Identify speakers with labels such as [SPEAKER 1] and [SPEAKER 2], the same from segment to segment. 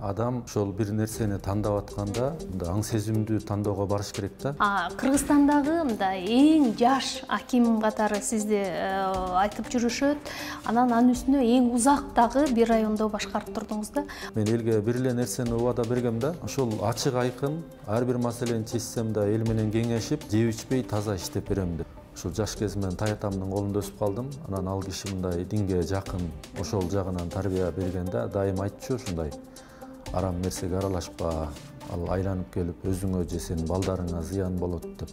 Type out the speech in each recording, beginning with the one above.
[SPEAKER 1] Адам ошол бир нерсени тандап атканда аң сезимдүү тандоого барыш керек да.
[SPEAKER 2] Кыргызстандагы мындай эң жаш аким катары сизди айтып жүрүшөт. Анын үстүнө эң узак бир райондо башкарып турдуңуз да.
[SPEAKER 1] Мен элге бир эле нерсени убада бергем да. Ошол ачык айкын ар бир маселени чечсем да эл менен кеңешип, жеп ичпей таза иштеп берем деп. Ошол жаш кезимден таятамдын колунда өсүп калдым. Анан ал киши мындай динге жакын ошол жагынан тарбия бергенде дайым айтчу ушундай. Арам нерсеге аралашпа, ал айланып келип өзүңө же сенин балдарыңа зыян болот деп.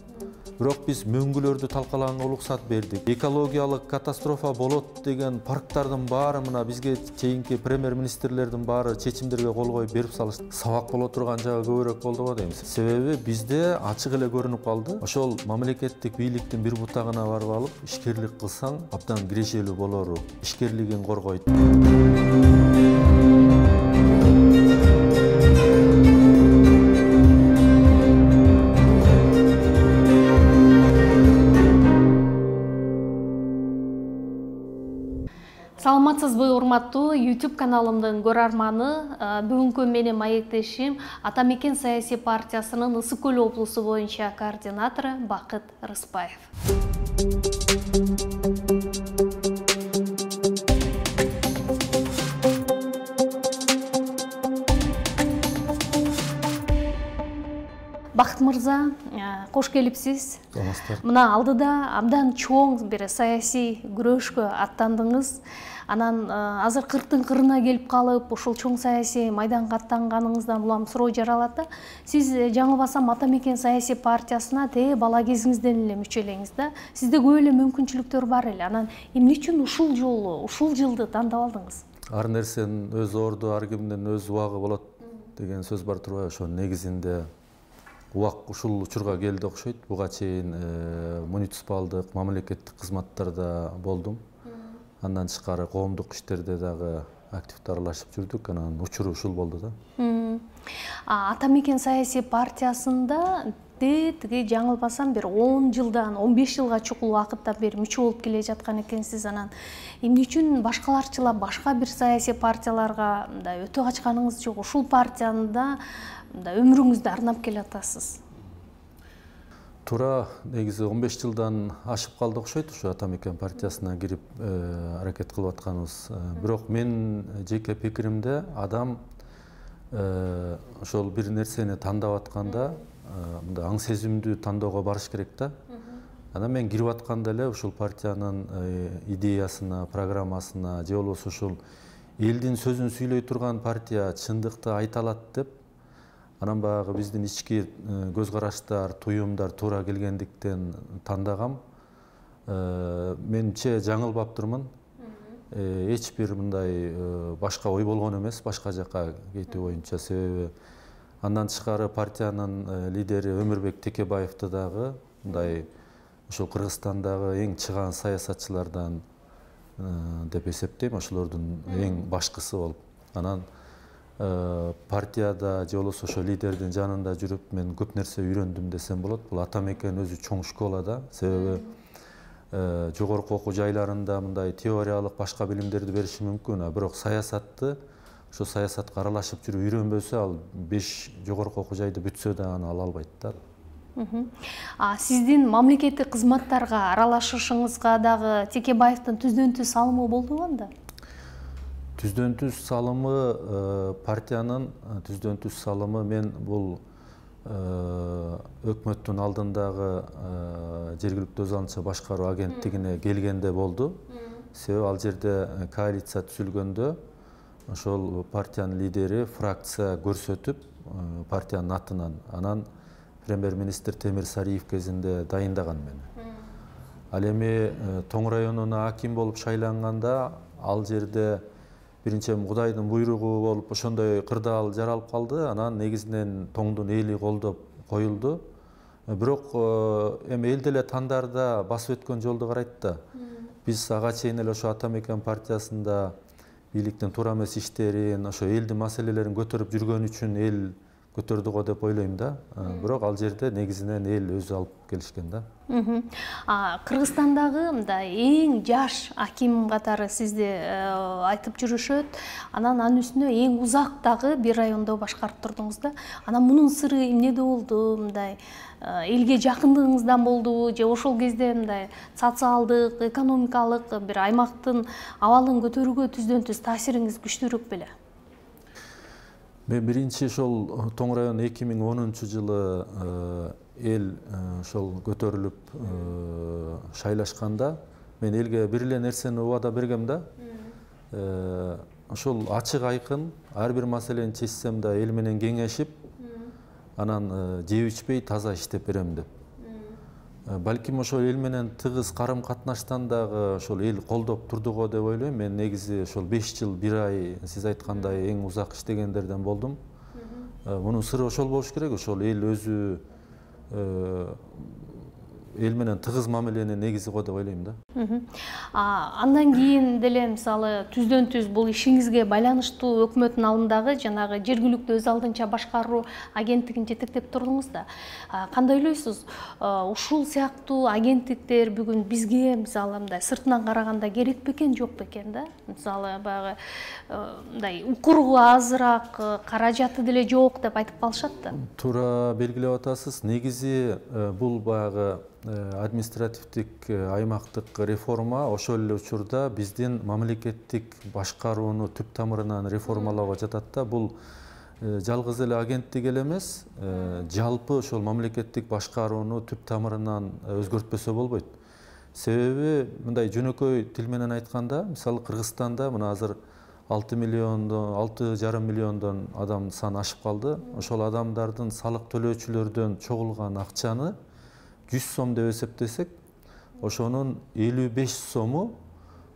[SPEAKER 1] Бирок биз мөңгүлөрдү талкалаганга уруксат бердик. Экологиялык катастрофа болот деген парктардын баары мына бизге чейинки премьер-министрлердин баары чечимдерге кол коюп берип салышты. Сабак боло турган жагы көбүрөөк болдубу дейм. Себеби бизде ачык эле көрүнүп калды. Ошол мамлекеттик бийликтин бир бутагына барып алып, ишкерлик кылсаң абдан кирешелүү болору, ишкерлигин коргойт.
[SPEAKER 2] Саламатсызбы, урматтуу YouTube каналымдын көрөрманы. Бүгүнкү менин маектешим Атамекен саясий партиясынын Ысык Көл облусу боюнча координатору Бакыт Рыспаев. Бакыт мырза, кош келипсиз. Мына алдыда абдан чоң бир саясий күрөшкө аттандыңыз. Анан азыр 40-тын кырына келип калып, ушул чоң саясий майданга аттанганыңыздан улам суроо жаралат да. Сиз жаңылбасам Атамекен саясий партиясына бала кезиңизден эле мүчө элеңиз да. Сизде көп эле мүмкүнчүлүктөр бар эле. Анан эмне үчүн ушул жолу, ушул жылды тандап алдыңыз?
[SPEAKER 1] Ар нерсенин өз орду, ар кимдин өз убагы болот деген сөз бар турбайбы? Ошонун негизинде убак ушул учурга келди окшойт. Буга чейин муниципалдык, мамлекеттик кызматтарда болдум. Андан тышкары коомдук иштерде дагы активдүү аралашып жүрдүк. Анан учуру ушул болду да.
[SPEAKER 2] Атамекен саясий партиясында тиги жаңылбасам бир 10 жылдан 15 жылга чукул убакыттан бери мүчө болуп келе жаткан экенсиз. Анан эмне үчүн башкаларчылап башка бир саясий партияларга мындай өтө качканыңыз жок? Ушул партияда өмүрүңүздү арнап келе атасыз.
[SPEAKER 1] Туура негизи 15 жылдан ашып калды окшойт ушу Атамекен партиясына кирип аракет кылып атканыбыз. Бирок мен жеке пикиримде адам ошол бир нерсени тандап атканда мындай аң сезимдүү тандоого барыш керек да. Анан мен кирип атканда эле ушул партиянын идеясына, программасына же болбосо ушул элдин сөзүн сүйлөй турган партия чындыкты айта алат деп, анан баягы биздин ички көз караштар, туюмдар туура келгендиктен тандагам. Менче жаңылбаптырмын. Эч бир мындай башка ой болгон эмес, башка жака кетүү боюнча. Себеби андан тышкары партиянын лидери Өмүрбек Текебаевди дагы мындай ошол Кыргызстандагы эң чыгаан саясатчылардан деп эсептейм, ошолордун эң башкысы болуп. Анан партияда же болбосо ошо лидердин жанында жүрүп мен көп нерсе үйрөндүм десем болот. Бул Атамекен өзү чоң школа да. Себеби жогорку окуу жайларында мындай теориялык башка билимдерди бериши мүмкүн, бирок саясатты ошо саясатка аралашып жүрүп үйрөнбөсө, ал 5 жогорку окуу жайды бүтсө да аны ала албайт да.
[SPEAKER 2] Сиздин мамлекеттик кызматтарга аралашышыңызга дагы Текебаевдин түздөн-түз салымы болдубу анда?
[SPEAKER 1] Түздөн-түз салымы партиянын түздөн-түз салымы мен бул өкмөттүн алдындагы жергиликтүү өз алдынча башкаруу агенттигине келгенде болду. Себеби ал жерде коалиция түзүлгөндө ошол партиянын лидери фракция көрсөтүп партиянын атынан анан премьер-министр Темир Сариев кезинде дайындаган мени. Ал эми Тоң районуна аким болуп шайланганда ал жерде биринчи Кудайдын буйругу болуп ошондой кырдаал жаралып калды. Анан негизинен Тоңдун эли колдоп коюлду. Бирок эми эл деле тандарда басып өткөн жолду карайт да. Биз ага чейин эле ошо Атамекен партиясында бийликтин туура эмес иштерин, ошо элдин маселелерин көтөрүп жүргөн үчүн эл көтөрдү го деп ойлойм да. Бирок ал жерде негизинен эл өзү алып келишкен да.
[SPEAKER 2] Кыргызстандагы мындай эң жаш аким катары сизди айтып жүрүшөт. Анын үстүнө эң узак дагы бир райондо башкарып турдуңуз да. Анан мунун сыры эмнеде болду? Мындай элге жакындыгыңыздан болдубу же ошол кезде мындай социалдык, экономикалык бир аймактын абалын көтөрүүгө түздөн түз таасириңиз күчтүүрөөк беле?
[SPEAKER 1] Мен биринчи ошол Тоң район 2010-жылы эл ошол көтөрүлүп шайлашканда мен элге бир эле нерсени убада бергем да. Ошол ачык айкын ар бир маселени чечсем да эл менен кеңешип, анан жеп ичпей таза иштеп берем деп. Балким ошол эл менен тыгыз карым катнаштан дагы ошол эл колдоп турду го деп ойлойм. Мен негизи ошол 5 жыл 1 ай сиз айткандай эң узак иштегендерден болдум. Мунун сыры ошол болуш керек. Ошол эл өзү эл менен тыгыз мамилени негизи го деп ойлойм да.
[SPEAKER 2] Андан кийин деле мисалы түздөн түз бул ишиңизге байланыштуу өкмөттүн алдындагы жанагы жергиликтүү өз алдынча башкаруу агенттигин жетектеп турдуңуз да. Кандай ойлойсуз? Ушул сыяктуу агенттиктер бүгүн бизге мисалы мындай сыртынан караганда керек бекен, жок бекен да? Мисалы баягы мындай укуру азыраак, каражаты деле жок деп айтып калышат да.
[SPEAKER 1] Туура белгилеп атасыз. Негизи бул баягы административдик аймактык реформа ошол эле учурда биздин мамлекеттик башкарууну түп тамырынан реформалоого жатат да. Бул жалгыз эле агенттик эле эмес, жалпы ошол мамлекеттик башкарууну түп тамырынан өзгөртпөсө болбойт. Себеби мындай жөнөкөй тил менен айтканда, мисалы Кыргызстанда мына азыр 6,5 миллиондон адам саны ашып калды. Ошол адамдардын салык төлөөчүлөрдөн чогулган акчаны 100 сом деп эсептесек, ошонун 55 сому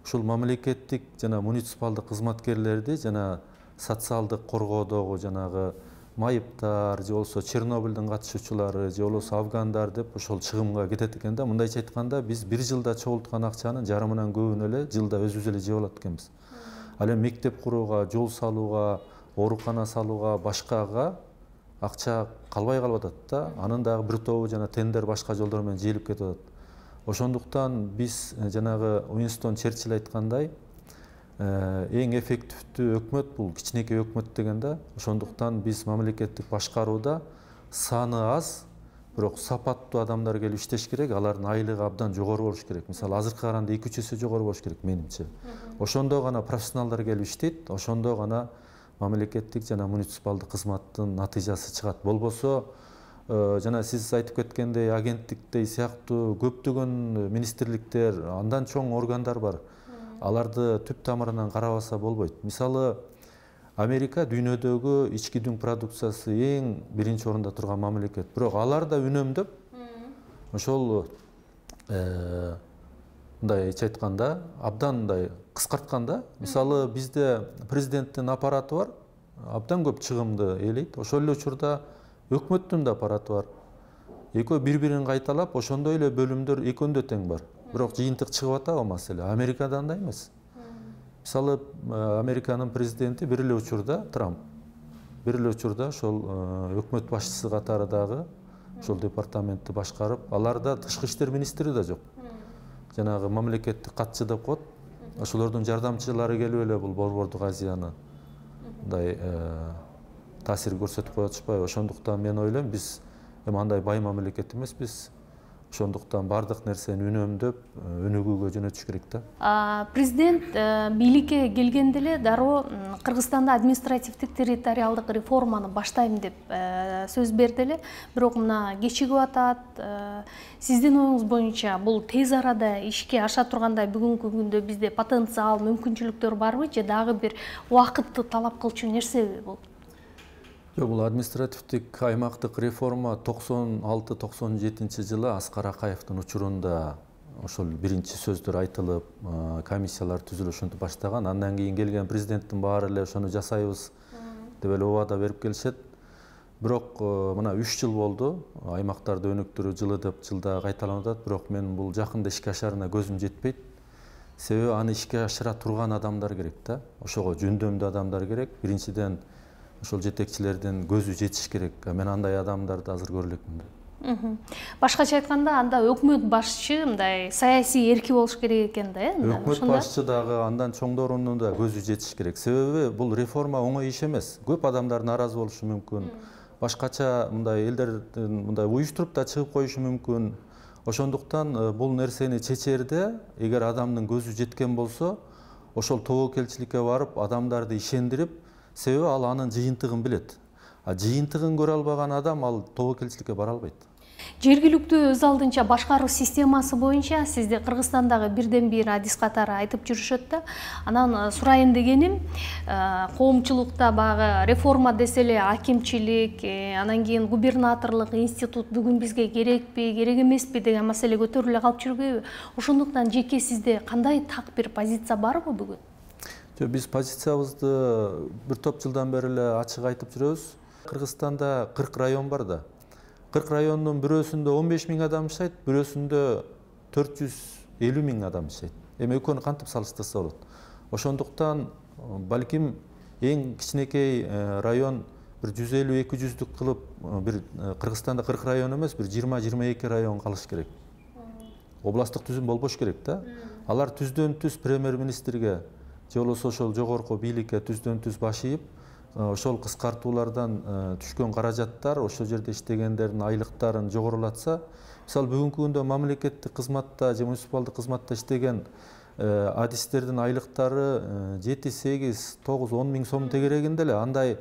[SPEAKER 1] ушул мамлекеттик жана муниципалдык кызматкерлерди жана социалдык коргоодогу жанагы майыптар же болбосо Чернобыльдин катышуучулары же болбосо афгандар деп ошол чыгымга кетет экен да. Мындайча айтканда биз бир жылда чогулткан акчанын жарымынан көбүн эле жылда өзүбүз эле жеп алат экенбиз. Ал эми мектеп курууга, жол салууга, оорукана салууга, башкага акча калбай калып атат да. Анын дагы бир тобу жана тендер башка жолдор менен жыйылып кетип атат. Ошондуктан биз жанагы Уинстон Черчилль айткандай, эң эффективдүү өкмөт бул кичинекей өкмөт деген да. Ошондуктан биз мамлекеттик башкарууда саны аз, бирок сапаттуу адамдар келип иштеш керек. Алардын айлыгы абдан жогору болуш керек. Мисалы азыркы караганда 2-3 эсе жогору болуш керек менимче. Ошондо гана профессионалдар келип иштейт, ошондо гана мамлекеттик жана муниципалдык кызматтын натыйжасы чыгат. Болбосо жана сиз айтып кеткендей агенттиктей сыяктуу көптөгөн министрликтер, андан чоң органдар бар. Аларды түп тамырынан карабаса болбойт. Мисалы Америка дүйнөдөгү ички дүң продукциясы эң биринчи орунда турган мамлекет. Бирок алар да үнөмдөп ошол мындай айтканда абдан мындай кыскартканда. Мисалы бизде президенттин аппараты бар, абдан көп чыгымды ээлейт. Ошол эле учурда өкмөттүн да аппараты бар. Экөө бири-бирин кайталап, ошондой эле бөлүмдөр экөөндө тең бар. Бирок жыйынтык чыгып атабы маселе? Америкада андай эмес. Мисалы Американын президенти бир эле учурда Трамп, бир эле учурда ошол өкмөт башчысы катары дагы ошол департаментти башкарып, аларда тышкы иштер министри да жок. Жанагы мамлекеттик катчы деп коет. Ошолордун жардамчылары келип эле бул Борбордук Азияны мындай таасир көрсөтүп коюп атышпайбы? Ошондуктан мен ойлойм, биз эми андай бай мамлекет эмеспиз. Ошондуктан бардык нерсени үнөмдөп, өнүгүүгө жөнөтүш керек да.
[SPEAKER 2] Президент бийликке келгенде эле дароо Кыргызстанда административдик территориалдык реформаны баштайм деп сөз берди эле. Бирок мына кечигип атат. Сиздин оюңуз боюнча бул тез арада ишке аша тургандай бүгүнкү күндө бизде потенциал, мүмкүнчүлүктөр барбы же дагы бир убакытты талап кылчу нерсеби бул?
[SPEAKER 1] Бул административдик аймактык реформа 96-97 жылы Аскар Акаевдин учурунда ошол биринчи сөздөр айтылып, комиссиялар түзүлүп ушинтип баштаган. Андан кийин келген президенттин баары эле ошону жасайбыз деп эле убада берип келишет. Бирок мына 3 жыл болду, аймактарды өнүктүрүү жылы деп жылда кайталанып атат. Бирок мен бул жакында ишке ашарына көзүм жетпейт. Себеби аны ишке ашыра турган адамдар керек да. Ошого жөндөмдүү адамдар керек. Биринчиден ошол жетекчилердин көзү жетиш керек. Мен андай адамдарды азыр көрө элекмин.
[SPEAKER 2] Башкача айтканда анда өкмөт башчы мындай саясий эрки болуш керек экен да,
[SPEAKER 1] Өкмөт башчы дагы андан чоңдорунун да көзү жетиш керек. Себеби бул реформа оңой иш эмес. Көп адамдар нааразы болушу мүмкүн. Башкача мындай элдердин мындай уюштуруп да чыгып коюшу мүмкүн. Ошондуктан бул нерсени чечерде, эгер адамдын көзү жеткен болсо, ошол тобокелчиликке барып, адамдарды ишендирип, себеби ал анын жыйынтыгын билет. А жыйынтыгын көрө албаган адам ал тобокелчиликке бара албайт.
[SPEAKER 2] Жергиликтүү өз алдынча башкаруу системасы боюнча сизде Кыргызстандагы бирден бир адис катары айтып жүрүшөт да. Анан сурайын дегеним, коомчулукта багы реформа десе эле акимчилик, анан кийин губернаторлук институт бүгүн бизге керекпи, керек эмеспи деген маселе көтөрүлө калып жүрбөйбү? Ошондуктан жеке сизде кандай так бир позиция барбы бүгүн?
[SPEAKER 1] Жок, биз позициябызды бир топ жылдан бери эле ачык айтып жүрөбүз. Кыргызстанда 40 район бар да. 40 райондун бирөөсүндө 15 000 адам жашайт, бирөөсүндө 450 000 адам жашайт. Эми экөөнү кантип салыштырса болот? Ошондуктан балким эң кичинекей район бир 150-200 кылып, бир Кыргызстанда 40 район эмес, бир 20-22 район калыш керек. Областтык түзүм болбош керек да. Алар түздөн түз премьер-министрге же болбосо ошол жогорку бийликке түздөн түз баш ийип, ошол кыскартуулардан түшкөн каражаттар ошол жерде иштегендердин айлыктарын жогорулатса, мисалы бүгүнкү күндө мамлекеттик кызматта же муниципалдык кызматта иштеген адистердин айлыктары 7, 8, 9, 10 миң сом тегерегинде эле. Андай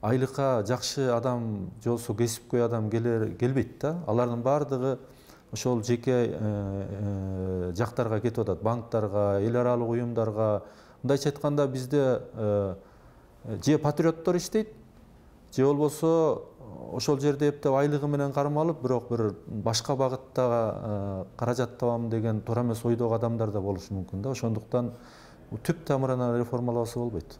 [SPEAKER 1] айлыкка жакшы адам же болбосо кесипкөй адам келбейт да. Алардын баардыгы ошол жеке жактарга кетип атат, банктарга, эл аралык уюмдарга. Мындайча айтканда бизде же патриоттор иштейт, же болбосо ошол жерде эптеп айлыгы менен кармалып, бирок бир башка багыттагы каражат табам деген туура эмес ойдогу адамдар да болушу мүмкүн да. Ошондуктан түп тамырынан реформалабаса болбойт.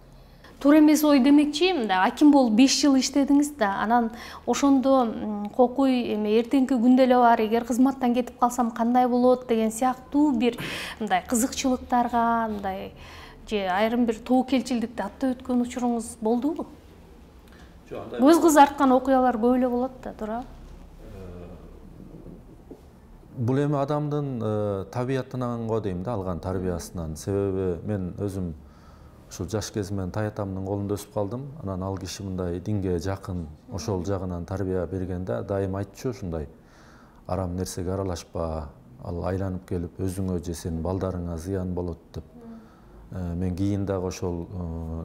[SPEAKER 2] Туура эмес ой демекчи, аким болуп 5 жыл иштедиңиз да, анан ошондо кокуй эми эртеңки күндө эле бар, эгер кызматтан кетип калсам кандай болот деген сыяктуу бир мындай кызыкчылыктарга, мындай же айрым бир тобокелчиликти атта өткөн учуруңуз болдубу? Көз кызарткан окуялар көп эле болот да, туурабы?
[SPEAKER 1] Бул эми адамдын табиятынан го дейм да, алган тарбиясынан. Себеби мен өзүм ушул жаш кезимден таятамдын колунда өсүп калдым. Анан ал киши мындай динге жакын, ошол жагынан тарбия бергенде дайым айтчу ушундай: арам нерсеге аралашпа, ал айланып келип өзүңө же сенин балдарыңа зыян болот деп. Мен кийин дагы ошол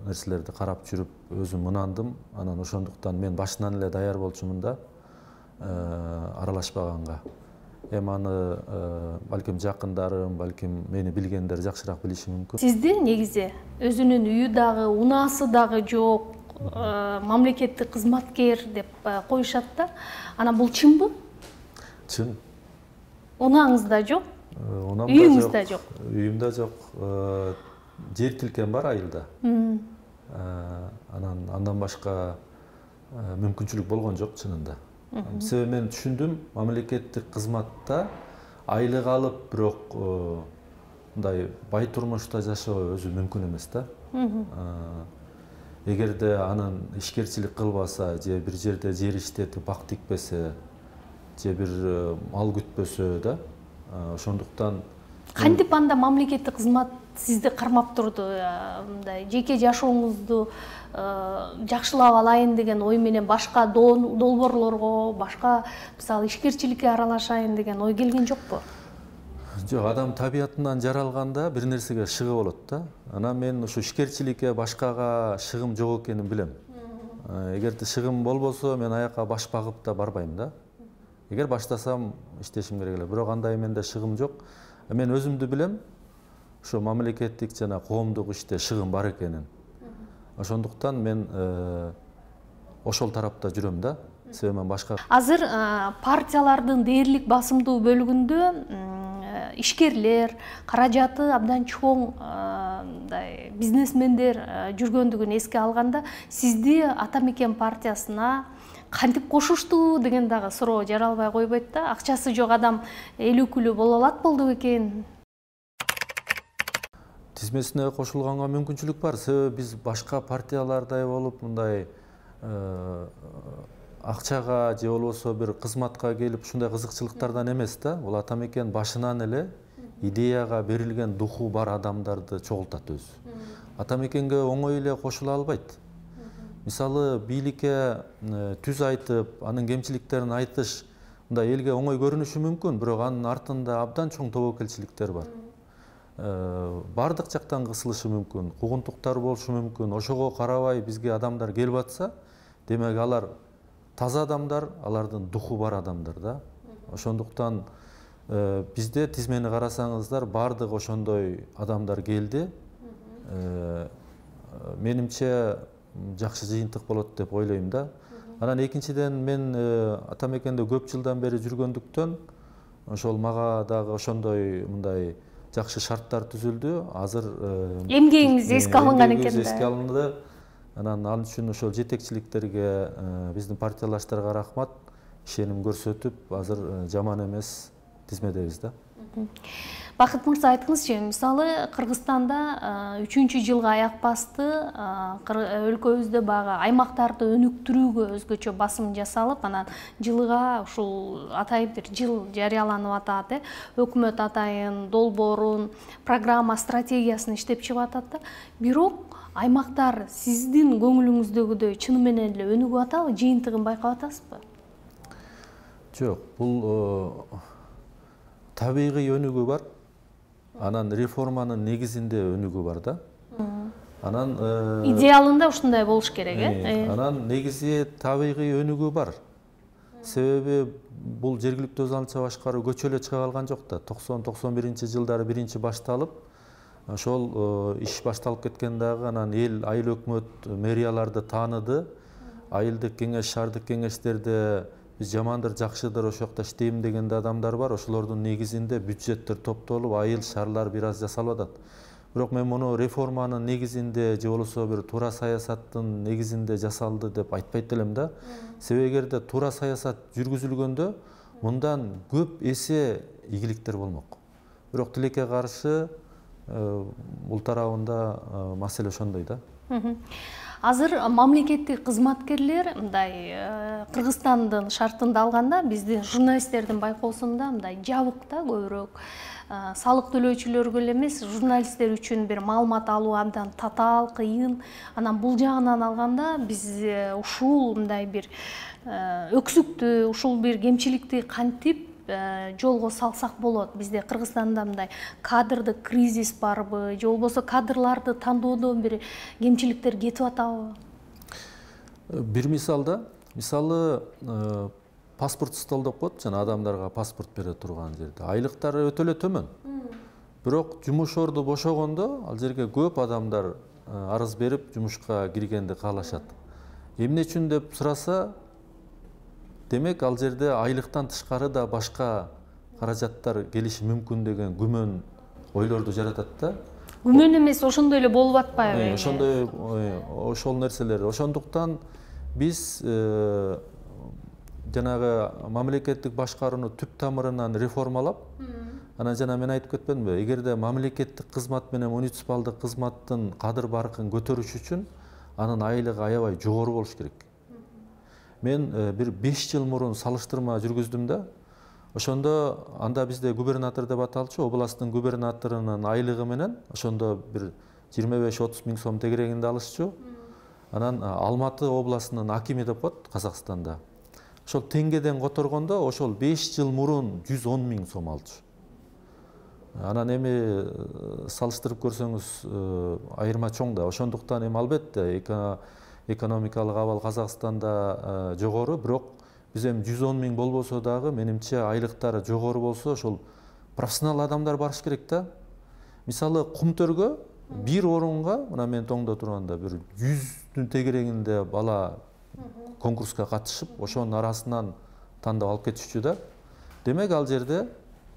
[SPEAKER 1] нерселерди карап жүрүп өзүм мынандым. Анан ошондуктан мен башынан эле даяр болчумун да аралашпаганга. Эми аны балким жакындарым, балким мени билгендер жакшыраак билиши мүмкүн.
[SPEAKER 2] Сизди негизи өзүнүн үйү дагы, унаасы дагы жок, мамлекеттик кызматкер деп коюшат да. Анан бул чынбы?
[SPEAKER 1] Чын.
[SPEAKER 2] Унааңыз да жок?
[SPEAKER 1] Үйүңүз да жок? Үйүм да жок. Жер тилкем бар айылда. Андан башка мүмкүнчүлүк болгон жок чынында. Себеби мен түшүндүм, мамлекеттик кызматта айлык алып, бирок мындай бай турмушта жашоо өзү мүмкүн эмес да. Эгерде анын ишкерчилик кылбаса, же бир жерде жер иштетип бак тикпесе, же бир мал күтпөсө да, ошондуктан
[SPEAKER 2] кантип анда мамлекеттик кызмат сизди кармап турду? Мындай жеке жашооңузду жакшылап алайын деген ой менен башка долбоорлорго, башка мисалы ишкерчиликке аралашайын деген ой келген жокпу?
[SPEAKER 1] Жок, адам табиятынан жаралганда бир нерсеге шыгы болот да. Анан мен ушу ишкерчиликке, башкага шыгым жок экенин билем. Эгерде шыгым болбосо, мен аяка баш багып да барбайм да. Эгер баштасам иштешим керек эле, бирок андай менде шыгым жок. Мен өзүмдү билем, ушу мамлекеттик жана коомдук иште шыгым бар экенин. Ошондуктан мен ошол тарапта жүрөм да. Себеби мен башка
[SPEAKER 2] азыр партиялардын дээрлик басымдуу бөлүгүндө ишкерлер, каражаты абдан чоң бизнесмендер жүргөндүгүн эске алганда, сизди Ата Мекен партиясына кантип кошушту деген дагы суроо жаралбай койбойт да. Акчасы жок адам эл өкүлү боло алат болду бекен?
[SPEAKER 1] Тизмесине кошулганга мүмкүнчүлүк бар. Себеби биз башка партиялардай болуп, мындай акчага же болбосо бир кызматка келип ушундай кызыкчылыктардан эмес да. Бул атамекен башынан эле идеяга берилген духу бар адамдарды чогултат өзү. Атамекенге оңой эле кошула албайт. Мисалы бийликке түз айтып, анын кемчиликтерин айтыш мындай элге оңой көрүнүшү мүмкүн, бирок анын артында абдан чоң тобокелчиликтер бар. Бардык жактан кысылышы мүмкүн, куугунтуктар болушу мүмкүн. Ошого карабай бизге адамдар келип атса, демек алар таза адамдар, алардын духу бар адамдар да. Ошондуктан бизде тизмени карасаңыздар, бардык ошондой адамдар келди. Менимче жакшы жыйынтык болот деп ойлойм да. Анан экинчиден мен атамекенде көп жылдан бери жүргөндүктөн ошол мага дагы ошондой мындай жакшы шарттар түзүлдү. Азыр
[SPEAKER 2] эмгегиңиз эске алынган экен да.
[SPEAKER 1] Эске алынды. Анан ал үчүн ошол жетекчиликтерге, биздин партиялаштарга рахмат. Ишеним көрсөтүп, азыр жаман эмес тизмедебиз да.
[SPEAKER 2] Бакыт мырза, айтыңызчы, мисалы Кыргызстанда 3-жылга аяк басты, өлкөбүздө багы аймактарды өнүктүрүүгө өзгөчө басым жасалып, анан жылга ушул атайын бир жыл жарыяланып атат. Өкмөт атайын долбоорун, программа, стратегиясын иштеп чыгып атат да. Бирок аймактар сиздин көңүлүңүздөгүдөй чыны менен эле өнүгүп атабы, жыйынтыгын байкап атасызбы?
[SPEAKER 1] Жок, бул табигый өнүгүү бар. Анан реформанын негизинде өнүгүү бар да. Анан
[SPEAKER 2] идеалында ушундай болуш керек,
[SPEAKER 1] Анан негизи табигый өнүгүү бар. Себеби бул жергиликтүү өз аңча башкаруу көчө эле чыга калган жок да. 90-91 жылдары биринчи башталып, ошол иш башталып кеткен дагы, анан эл айыл өкмөт мэрияларды тааныды. Айылдык кеңеш, шаардык кеңештерде биз жамандыр, жакшыдыр, ошол жакта иштейм деген адамдар бар. Ошолордун негизинде бюджеттер топтолуп, айыл шаарлар бир аз жасалып атат. Бирок мен муну реформанын негизинде же болбосо бир туура саясаттын негизинде жасалды деп айтпайт элем да. Себеби эгерде туура саясат жүргүзүлгөндө мындан көп эсе ийгиликтер болмок. Бирок тилекке каршы бул тарабында маселе ошондой да.
[SPEAKER 2] Азыр мамлекеттик кызматкерлер мындай Кыргызстандын шартында алганда биздин журналисттердин байкоосунда мындай жабык да, көбүрөөк салык төлөөчүлөргө эле эмес, журналисттер үчүн бир маалымат алуу абдан татаал, кыйын. Анан бул жагынан алганда биз ушул мындай бир өксүктү, ушул бир кемчиликти кантип жолго салсак болот? Бизде Кыргызстанда мындай кадрдык кризис барбы, же болбосо кадрларды тандоодо бир кемчиликтер кетип атабы?
[SPEAKER 1] Бир мисалда, мисалы паспорт стол деп коет, жана адамдарга паспорт бере турган жерде айлыктары өтө эле төмөн. Бирок жумуш орду бошогондо ал жерге көп адамдар арыз берип жумушка киргенди каалашат. Эмне үчүн деп сураса, демек ал жерде айлыктан тышкары да башка каражаттар келиши мүмкүн деген күмөн ойлорду жаратат да.
[SPEAKER 2] Күмөн эмес, ошондой эле болуп атпайбы?
[SPEAKER 1] Ошондой, ошол нерселер. Ошондуктан биз жанагы мамлекеттик башкарууну түп тамырынан реформалап, анан жана мен айтып кетпедимби, эгерде мамлекеттик кызмат менен муниципалдык кызматтын кадыр баркын көтөрүш үчүн анын айлыгы аябай жогору болуш керек. Мен бир 5 жыл мурун салыштырма жүргүздүм да. Ошондо анда бизде губернатор деп аталчу, областтын губернаторунун айлыгы менен ошондо бир 25-30 миң сом тегерегинде алышчу. Анан Алматы областынын акими деп коет Казакстанда. Ошол теңгеден которгондо ошол 5 жыл мурун 110 миң сом алчу. Анан эми салыштырып көрсөңүз айырма чоң да. Ошондуктан эми албетте экономикалык абал Казакстанда жогору, бирок биз эми 110 миң болбосо дагы менимче айлыктары жогору болсо ошол профессионал адамдар барыш керек да. Мисалы Кумтөргө бир орунга, мына мен тоңдо турганда бир 100-дүн тегерегинде бала конкурска катышып, ошонун арасынан тандап алып кетишчү да. Демек ал жерде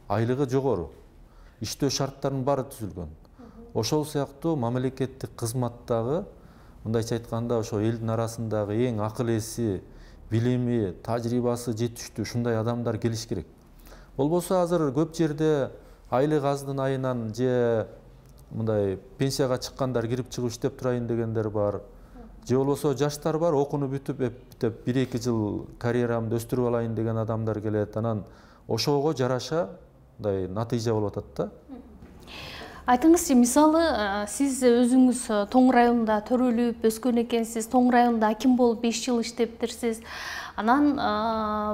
[SPEAKER 1] айлыгы жогору. Иштөө шарттарынын баары түзүлгөн. Ошол сыяктуу мамлекеттик кызматтагы, мындайча айтканда, ошо элдин арасындагы эң акыл эси, билими, тажрыйбасы жетиштүү ушундай адамдар келиш керек. Болбосо азыр көп жерде айлык аздын айынан же мындай пенсияга чыккандар кирип чыгып иштеп турайын дегендер бар. же болбосо жаштар бар, окууну бүтүп 1-2 жыл карьерамды өстүрүп алайын деген адамдар келет. Анан ошого жараша мындай натыйжа болуп атат да.
[SPEAKER 2] Айтыңызчы, мисалы, сиз өзүңүз Тоң районунда төрөлүп өскөн экенсиз, Тоң районунда аким болуп 5 жыл иштептирсиз. Анан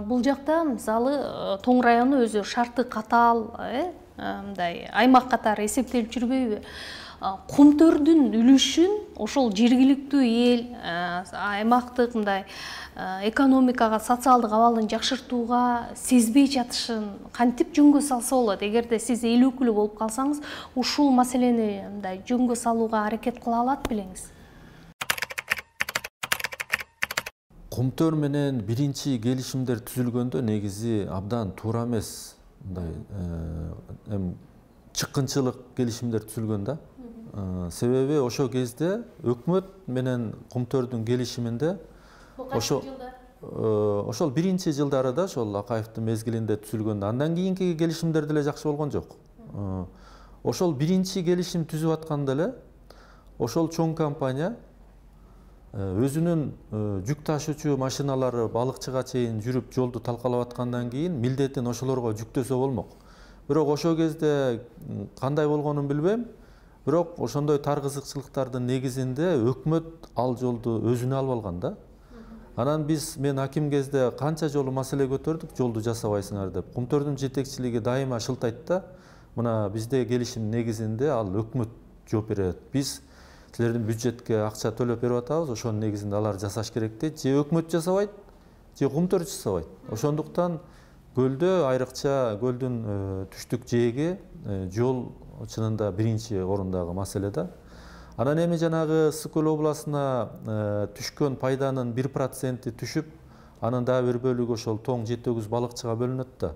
[SPEAKER 2] бул жакта мисалы Тоң району өзү шарты катаал, мындай аймак катары эсептелип жүрбөйбү? Кумтөрдүн үлүшүн ошол жергиликтүү эл, аймактык мындай экономикага, социалдык абалын жакшыртууга сезбей жатышын кантип жөнгө салса болот? Эгерде сиз эл өкүлү болуп калсаңыз, ушул маселени мындай жөнгө салууга аракет кыла алат белеңиз?
[SPEAKER 1] Кумтөр менен биринчи келишимдер түзүлгөндө негизи абдан туура эмес, мындай чыккынчылык келишимдер түзүлгөн да. Себеби ошол кезде өкмөт менен Кумтөрдүн келишиминде ошол биринчи жылдарыда ошол Акаевдин мезгилинде түзүлгөндө, андан кийинки келишимдер деле жакшы болгон жок. Ошол биринчи келишим түзүп атканда эле ошол чоң компания өзүнүн жүк ташуучу машиналары балыкчыга чейин жүрүп жолду талкалап аткандан кийин милдетин ошолорго жүктөсө болмок. Бирок ошол кезде кандай болгонун билбейм. Бирок ошондой тар кызыкчылыктардын негизинде өкмөт ал жолду өзүнө алып алган да. Анан мен аким кезде канча жолу маселе көтөрдүк, жолду жасабайсыңар деп. Кумтөрдүн жетекчилиги дайыма шылтайт да, мына бизде келишим негизинде ал өкмөт жооп берет. Биз силердин бюджетке акча төлөп берип атабыз, ошонун негизинде алар жасаш керек дейт. Же өкмөт жасабайт, же Кумтөр жасабайт. Ошондуктан көлдө, айрыкча көлдүн түштүк жээги жол чынында биринчи орундагы маселе да. Анан эми жанагы Ысык көл областына түшкөн пайданын 1% түшүп, анын дагы бир бөлүгү ошол Тоң Жетөгүз балыкчыга бөлүнөт да.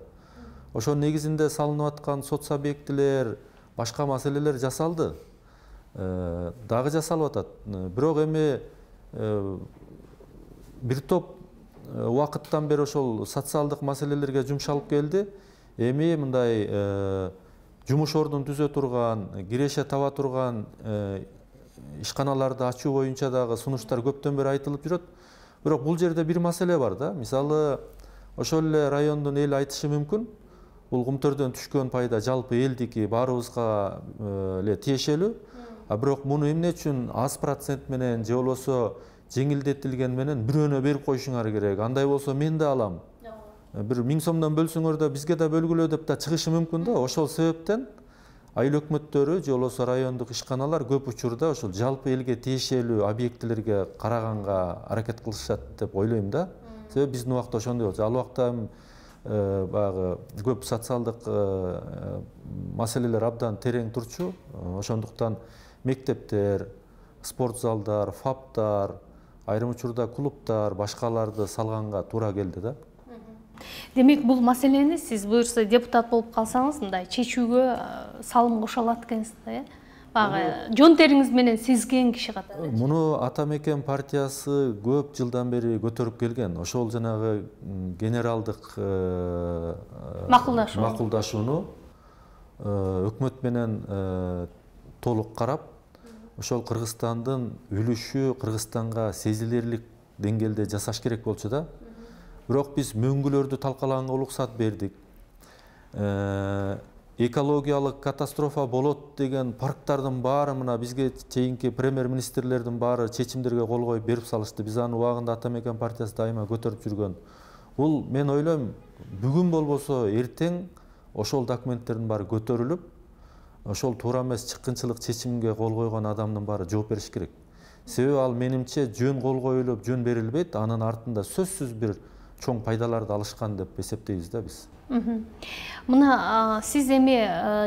[SPEAKER 1] Ошонун негизинде салынып аткан соц объектилер, башка маселелер жасалды. Дагы жасалып атат. Бирок эми бир топ убакыттан бери ошол социалдык маселелерге жумшалып келди. Эми мындай жумуш ордун түзө турган, киреше таба турган ишканаларды ачуу боюнча дагы сунуштар көптөн бери айтылып жүрөт. Бирок бул жерде бир маселе бар да. Мисалы, ошол эле райондун эли айтышы мүмкүн. Бул Кумтөрдөн түшкөн пайда жалпы элдики, баарыбызга эле тиешелүү. Бирок муну эмне үчүн аз процент менен же болбосо жеңилдетилген менен бирөөнө берип коюшуңар керек. Андай болсо мен да алам. Бир 1000 сомдон бөлсөңөр да бизге да бөлгүлө деп да чыгышы мүмкүн да. Ошол себептен айыл өкмөттөрү же болбосо райондук ишканалар көп учурда ошол жалпы элге тиешелүү объектилерге караганга аракет кылышат деп ойлойм да. Себеби биздин убакта ошондой болчу. Ал убакта баягы көп социалдык маселелер абдан терең турчу. Ошондуктан мектептер, спорт залдар, фаптар, айрым учурда клубтар, башкаларды салганга туура келди да.
[SPEAKER 2] Демек, бул маселени сиз буюрса депутат болуп калсаңыз, мындай чечүүгө салым кошо алат экенсиз да, э? Багы жон териңиз менен сезген киши катары.
[SPEAKER 1] Муну Ата Мекен партиясы көп жылдан бери көтөрүп келген. Ошол жанагы генералдык макулдашууну өкмөт менен толук карап, ошол Кыргызстандын үлүшү Кыргызстанга сезилерлик деңгээлде жасаш керек болчу да. Бирок биз мөңгүлөрдү талкалаганга уруксат бердик. Экологиялык катастрофа болот деген парктардын баары мына бизге чейинки премьер-министрлердин баары чечимдерге кол коюп берип салышты. Биз аны убагында Ата Мекен партиясы дайыма көтөрүп жүргөн. Бул мен ойлойм, бүгүн болбосо эртең ошол документтердин баары көтөрүлүп, ошол туура эмес чыккынчылык чечимге кол койгон адамдын баары жооп бериш керек. Себеби ал менимче жөн кол коюлуп, жөн берилбейт, анын артында сөзсүз бир чоң пайдаларды алышкан деп эсептейбиз да биз.
[SPEAKER 2] Мына сиз эми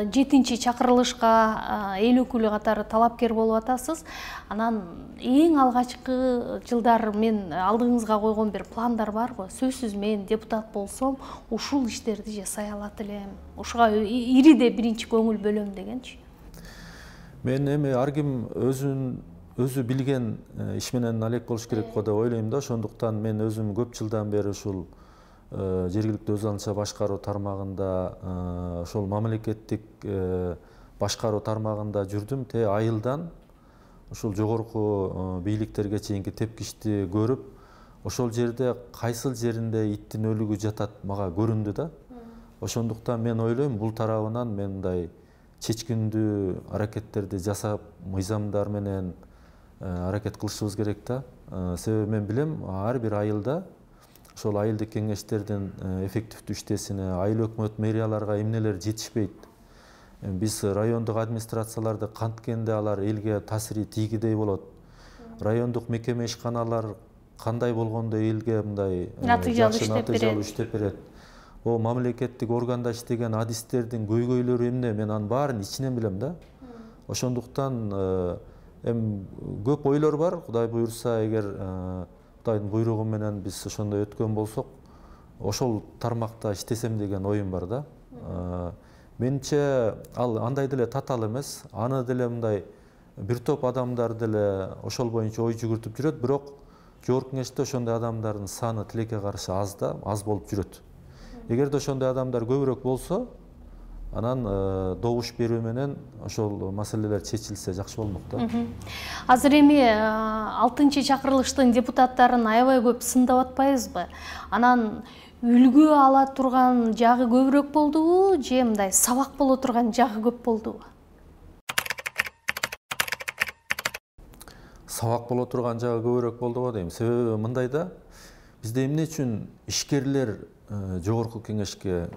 [SPEAKER 2] 7-чи чакырылышка эл өкүлү катары талапкер болуп атасыз. Анан эң алгачкы жылдар мен алдыңызга койгон бир пландар барбы? Сөзсүз мен депутат болсом, ушул иштерди жасай алат элем. Ушуга ириде биринчи көңүл бөлөм дегенчи.
[SPEAKER 1] Мен эми ар ким өзү билген иш менен алек болуш керек го деп ойлойм да. Ошондуктан мен өзүм көп жылдан бери ушул жергиликтүү өз алынча башкаруу тармагында, ошол мамлекеттик башкаруу тармагында жүрдүм. Айылдан ушул жогорку бийликтерге чейинки тепкичти көрүп, ошол жерде кайсыл жеринде иттин өлүгү жатат мага көрүндү да. Ошондуктан мен ойлойм, бул тарабынан мен мындай чечкиндүү аракеттерди жасап, мыйзамдар менен аракет кылышыбыз керек да. Себеби мен билем, ар бир айылда ошол айылдык кеңештердин эффективдүү иштесине, айыл өкмөт мэрияларга эмнелер жетишпейт. Биз райондук администрацияларды канткенде алар элге таасири тийгидей болот. Райондук мекеме ишканалар кандай болгондо элге мындай натыйжалуу иштеп берет. О мамлекеттик органда иштеген адистердин көйгөйлөрү эмне, мен анын баарын ичинен билем да. Ошондуктан көп ойлор бар. Кудай буйрса, эгер Кудайдын буйругу менен биз ошондой өткөн болсок, ошол тармакта иштесем деген оюм бар да. Менче ал андай деле татаал эмес. Аны деле мындай бир топ адамдар деле ошол боюнча ой жүгүртүп жүрөт, бирок жогорку кеңеште ошондой адамдардын саны тилекке каршы аз да, аз болуп жүрөт. Эгерде ошондой адамдар көбүрөөк болсо, анан добуш берүү менен ошол маселелер чечилсе жакшы болмок да.
[SPEAKER 2] Азыр эми 6-чакырылыштын депутаттарын аябай көп сындап атпайбызбы? Анан үлгү ала турган жагы көбүрөөк болдубу, же мындай сабак боло турган жагы көп болдубу?
[SPEAKER 1] Сабак боло турган жагы көбүрөөк болдубу дейм. Себеби мындай да, бизде эмне үчүн ишкерлер жогорку кеңешке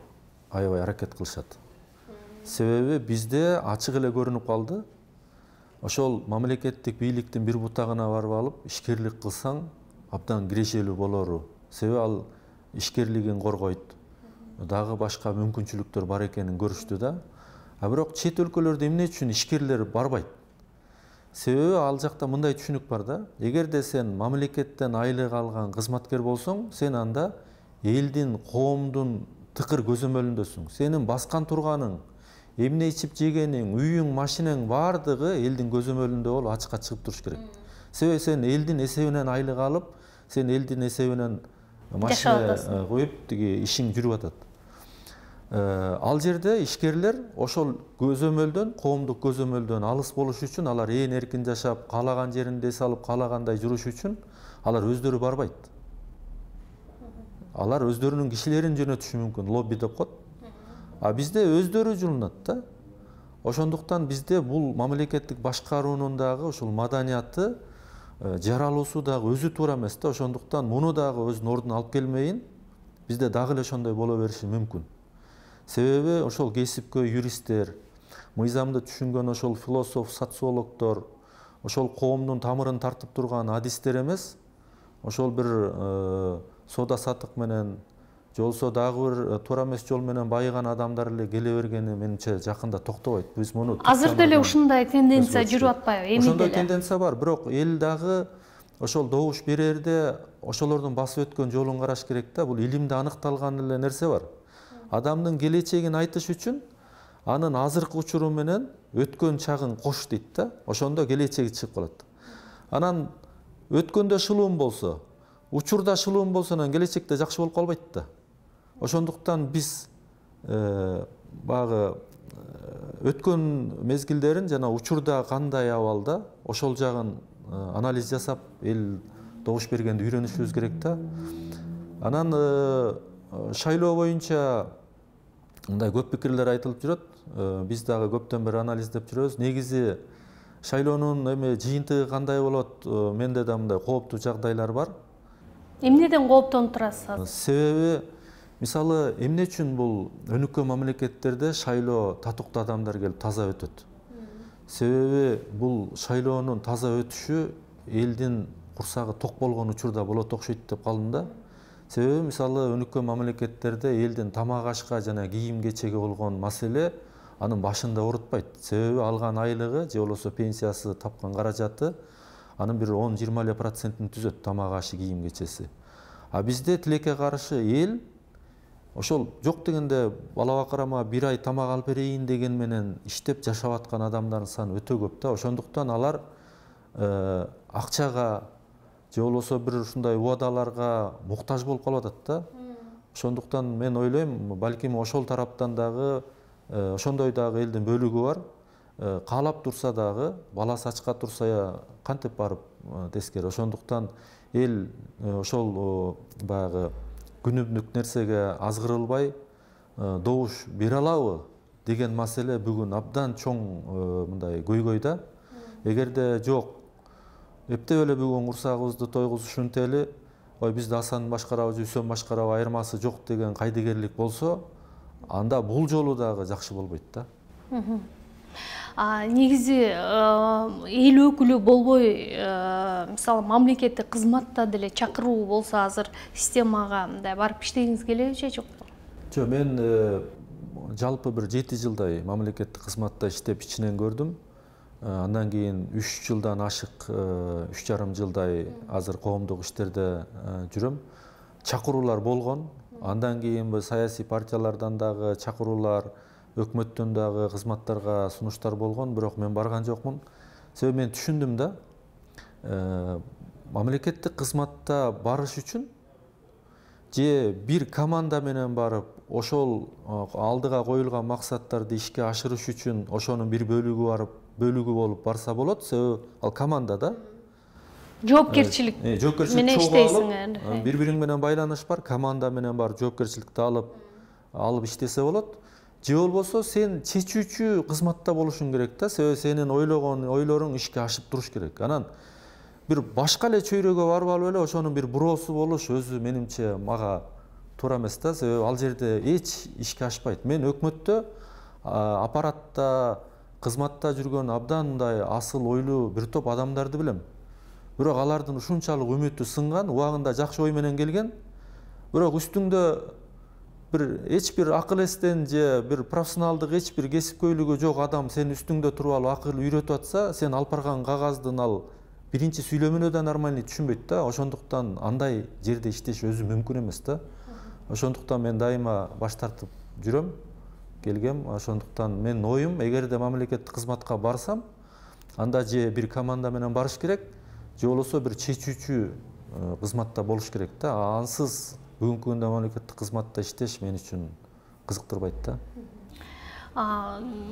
[SPEAKER 1] аябай аракет кылышат? Себеби бизде ачык эле көрүнүп калды. Ошол мамлекеттик бийликтин бир бутагына барып алып, ишкерлик кылсаң абдан кирешелүү болору. Себеби ал ишкерлигин коргойт. Дагы башка мүмкүнчүлүктөр бар экенин көрүштү да. А бирок чет өлкөлөрдө эмне үчүн ишкерлер барбайт? Себеби ал жакта мындай түшүнүк бар да. Эгерде сен мамлекеттен айлык алган кызматкер болсоң, сен анда элдин, коомдун тыкыр көзөмөлүндөсүң. Сенин баскан турганың, эмне ичип жегениң, үйүң, машинең бардыгы элдин көзөмөлүндө болуп ачыкка чыгып туруш керек. Себеби сен элдин эсебинен айлык алып, сен элдин эсебинен машина коюп, тиги ишиң жүрүп атат. Ал жерде ишкерлер ошол көзөмөлдөн, коомдук көзөмөлдөн алыс болуш үчүн, алар ээн эркин жашап, каалаган жеринде эс алып, каалагандай жүрүш үчүн алар өздөрү барбайт. Алар өздөрүнүн кишилерин жөнөтүшү мүмкүн, лобби деп коет. А бизде өздөрү жулунат да. Ошондуктан бизде бул мамлекеттик башкаруунун дагы ошол маданияты, жаралуусу дагы өзү туура эмес да. Ошондуктан муну дагы өзүнүн ордуна алып келмейин, бизде дагы эле ошондой боло бериши мүмкүн. Себеби ошол кесипкөй юристтер, мыйзамды түшүнгөн ошол философ, социологдор, ошол коомдун тамырын тартып турган адистер эмес, ошол бир соода сатык менен, же болбосо дагы бир туура эмес жол менен байыган адамдар эле келе бергени менимче жакында токтобойт. Биз муну
[SPEAKER 2] азыр деле ушундай тенденция жүрүп атпайбы? Эми
[SPEAKER 1] ошондой тенденция бар, бирок эл дагы ошол добуш берерде ошолордун басып өткөн жолун караш керек да. Бул илимде аныкталган эле нерсе бар. Адамдын келечегин айтыш үчүн анын азыркы учуру менен өткөн чагын кош дейт да. Ошондо келечеги чыгып калат. Анан өткөндө шылуун болсо, учурда шылуун болсо, анан келечекте жакшы болуп калбайт да. Ошондуктан биз багы өткөн мезгилдерин жана учурда кандай абалда, ошол жагын анализ жасап, эл добуш бергенди үйрөнүшүбүз керек да. Анан шайлоо боюнча мындай көп пикирлер айтылып жүрөт. Биз дагы көптөн бери анализдеп жүрөбүз. Негизи шайлоонун эми жыйынтыгы кандай болот? Менде да мындай кооптуу жагдайлар бар.
[SPEAKER 2] Эмнеден кооптонуп турасыз?
[SPEAKER 1] Себеби мисалы эмне үчүн бул өнүккөн мамлекеттерде шайлоо татыктуу адамдар келип таза өтөт? Себеби бул шайлоонун таза өтүшү элдин курсагы ток болгон учурда болот окшойт деп калдым да. Себеби мисалы өнүккөн мамлекеттерде элдин тамак ашка жана кийим кечеге болгон маселе анын башында оорутпайт. Себеби алган айлыгы же болбосо пенсиясы, тапкан каражаты анын бир 10-20% түзөт тамак ашы, кийим кечеси. А бизде тилекке каршы эл ошол жок дегенде бала бакырама бир ай тамак алып берейин деген менен иштеп жашап аткан адамдардын саны өтө көп да. Ошондуктан алар акчага же болбосо бир ушундай убадаларга муктаж болуп калып атат да. Ошондуктан мен ойлойм, балким ошол тараптан дагы ошондой дагы элдин бөлүгү бар. каалап турса дагы баласы ачка турса кантип барып тескери. Ошондуктан эл ошол баягы күнүмдүк нерсеге азгырылбай добуш бере алабы деген маселе бүгүн абдан чоң мындай көйгөйдө. Эгерде жок, эптеп эле бүгүн курсагыбызды тойгузуш ушунтели, ой бизди Асан башкарабы, Үсөн башкарабы айырмасы жок деген кайдыгерлик болсо, анда бул жолу дагы жакшы болбойт да.
[SPEAKER 2] Негизи эл өкүлү болбой, мисалы мамлекеттик кызматта деле чакыруу болсо азыр системага мындай барып иштегиңиз келеби же жокпу?
[SPEAKER 1] Жок, мен жалпы бир 7 жылдай мамлекеттик кызматта иштеп ичинен көрдүм. Андан кийин 3 жылдан ашык, 3,5 жылдай азыр коомдук иштерде жүрөм. Чакыруулар болгон. Андан кийин саясий партиялардан дагы чакыруулар, өкмөттөн дагы кызматтарга сунуштар болгон, бирок мен барган жокмун. Себеби мен түшүндүм да, мамлекеттик кызматта барыш үчүн же бир команда менен барып, ошол алдыга коюлган максаттарды ишке ашырыш үчүн ошонун бир бөлүгү болуп барса болот. Себеби ал команда да.
[SPEAKER 2] Жоопкерчилик менен иштейсиң.
[SPEAKER 1] Бири-бириң менен байланыш бар, команда менен бар жоопкерчиликти алып иштесе болот. Же болбосо сен чечүүчү кызматта болушуң керек да. Себеби сенин ойлогон ойлоруң ишке ашып туруш керек. Анан бир башка эле чөйрөгө барып алып эле ошонун бир буроосу болуш өзү менимче мага туура эмес да. Себеби ал жерде эч ишке ашпайт. Мен өкмөттө, аппаратта, кызматта жүргөн абдан мындай асыл ойлуу бир топ адамдарды билем. Бирок алардын ушунчалык үмүтү сынган, убагында жакшы ой менен келген. Бирок үстүңдө эч бир акыл эстен же бир профессионалдык эч бир кесипкөйлүгү жок адам сен үстүңдө туруп алып акыл үйрөтүп атса, сен алып барган кагаздын ал биринчи сүйлөмүнө да нормальный түшүнбөйт да. Ошондуктан андай жерде иштеш өзү мүмкүн эмес да. Ошондуктан мен дайыма баш тартып жүрөм, келгем. Ошондуктан менин оюм, эгерде мамлекеттик кызматка барсам, анда же бир команда менен барыш керек, же болбосо бир чечүүчү кызматта болуш керек да. Ансыз бүгүнкү күндө мамлекеттик кызматта иштеш мен үчүн кызыктырбайт да.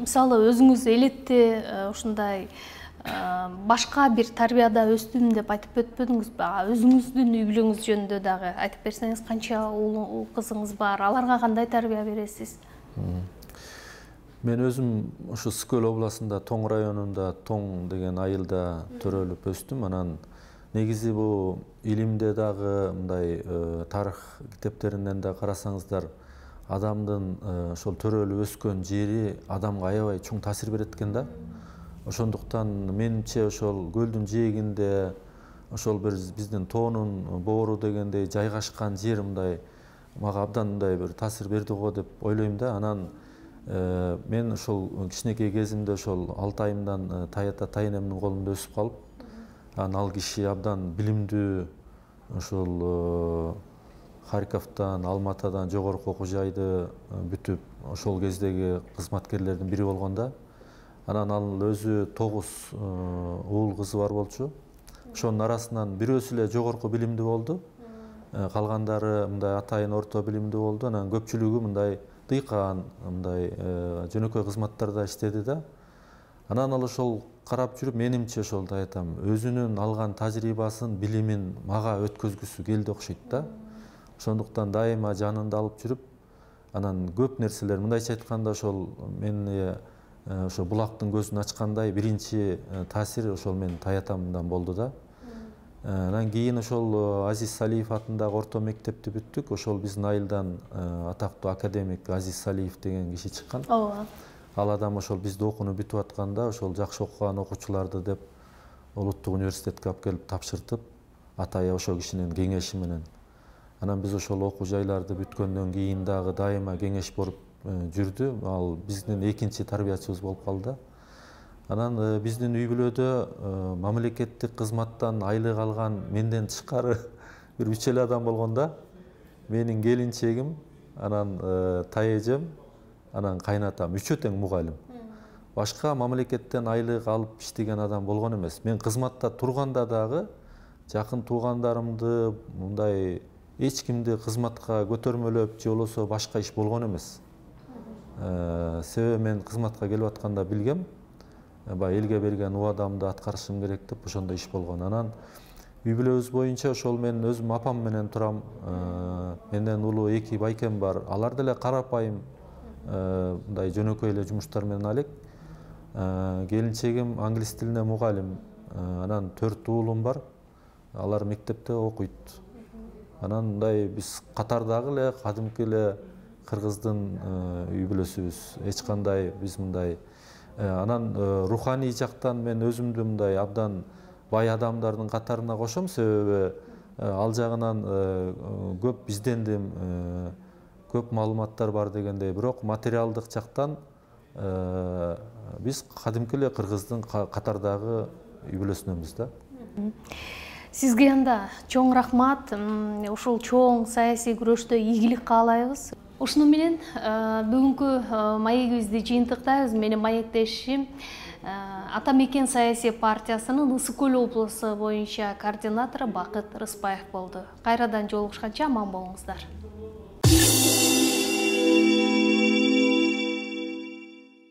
[SPEAKER 2] Мисалы өзүңүз элетте ушундай башка бир тарбияда өстүм деп айтып өтпөдүңүзбү? Өзүңүздүн үй бүлөңүз жөнүндө дагы айтып берсеңиз, канча уул кызыңыз бар? Аларга кандай тарбия бересиз?
[SPEAKER 1] Мен өзүм ушу Скөл областында Тоң районунда Тоң деген айылда төрөлүп өстүм. Анан негизи бул илимде дагы мындай тарых китептеринен да карасаңыздар, адамдын ошол төрөлүп өскөн жери адамга аябай чоң таасир берет экен да. Ошондуктан менимче ошол көлдүн жээгинде, ошол биздин тоонун боору дегендей жайгашкан жер мындай мага абдан мындай бир таасир берди го деп ойлойм да. Анан мен ошол кичинекей кезимде ошол 6 айымдан Таята тайенемдин колунда өсүп калып, ал киши абдан билимдүү, ошол Харьковтан, Алматадан жогорку окуу жайды бүтүп, ошол кездеги кызматкерлердин бири болгон да. Анан ал өзү 9 уул кызы бар болчу. Ошонун арасынан бирөөсү эле жогорку билимдүү болду. Калгандары мындай атайын орто билимдүү болду. Анан көпчүлүгү мындай дыйкан, мындай жөнөкөй кызматтарда иштеди да. Анан ал ошол карап жүрүп, менимче ошол айтам, өзүнүн алган тажрыйбасын, билимин мага өткөзгүсү келди окшойт да. Ошондуктан дайыма жанында алып жүрүп, анан көп нерселер, мындайча айтканда, ошол мен ошо булактын көзүн ачкандай биринчи таасир ошол мен Таятамдан болду да. Анан кийин ошол Азиз Салиев атындагы орто мектепти бүттүк. Ошол биздин айылдан атактуу академик Азиз Салиев деген киши чыккан. Ал адам ошол бизди окууну бүтүп атканда ошол жакшы окуган окуучуларды деп улуттук университетке алып келип тапшыртып, атайы ошол кишинин кеңеши менен. Анан биз ошол окуу жайларды бүткөндөн кийин дагы дайыма кеңеш берип жүрдү. Ал биздин экинчи тарбиячыбыз болуп калды. Анан биздин үй бүлөдө мамлекеттик кызматтан айлык алган менден тышкары бир 3 эле адам болгон да. Менин келинчегим, анан тайэжем, анан кайнатам, үчөө тең мугалим. Башка мамлекеттен айлык алып иштеген адам болгон эмес. Мен кызматта турганда дагы жакын туугандарымды, мындай эч кимди кызматка көтөрмөлөп же болбосо башка иш болгон эмес. Себеби мен кызматка келип атканда билгем, баягы элге берген убадамды аткарышым керек деп ошондой иш болгон. Анан үй бүлөбүз боюнча ошол мен өзүм апам менен турам. Менден улуу 2 байкем бар. Алар деле карапайым мындай жөнөкөй эле жумуштар менен алек. Келинчегим англис тилине мугалим. Анан 4 уулум бар. Алар мектепте окуйт. Анан мындай биз катардагы эле кадимки эле кыргыздын үй бүлөсүбүз. Эч кандай биз мындай анан руханий жактан мен өзүмдү мындай абдан бай адамдардын катарына кошом, себеби ал жагынан көп издендим, көп маалыматтар бар дегендей. Бирок материалдык жактан биз кадимки эле кыргыздын катардагы үй бүлөсүнөнбүз да.
[SPEAKER 2] Сизге анда чоң рахмат. Ушул чоң саясий күрөштө ийгилик каалайбыз. Ушуну менен бүгүнкү маегибизди жыйынтыктайбыз. Менин маектешим Ата Мекен саясий партиясынын Ысык Көл облусу боюнча координатору Бакыт Рыспаев болду. Кайрадан жолугушканча аман болуңуздар.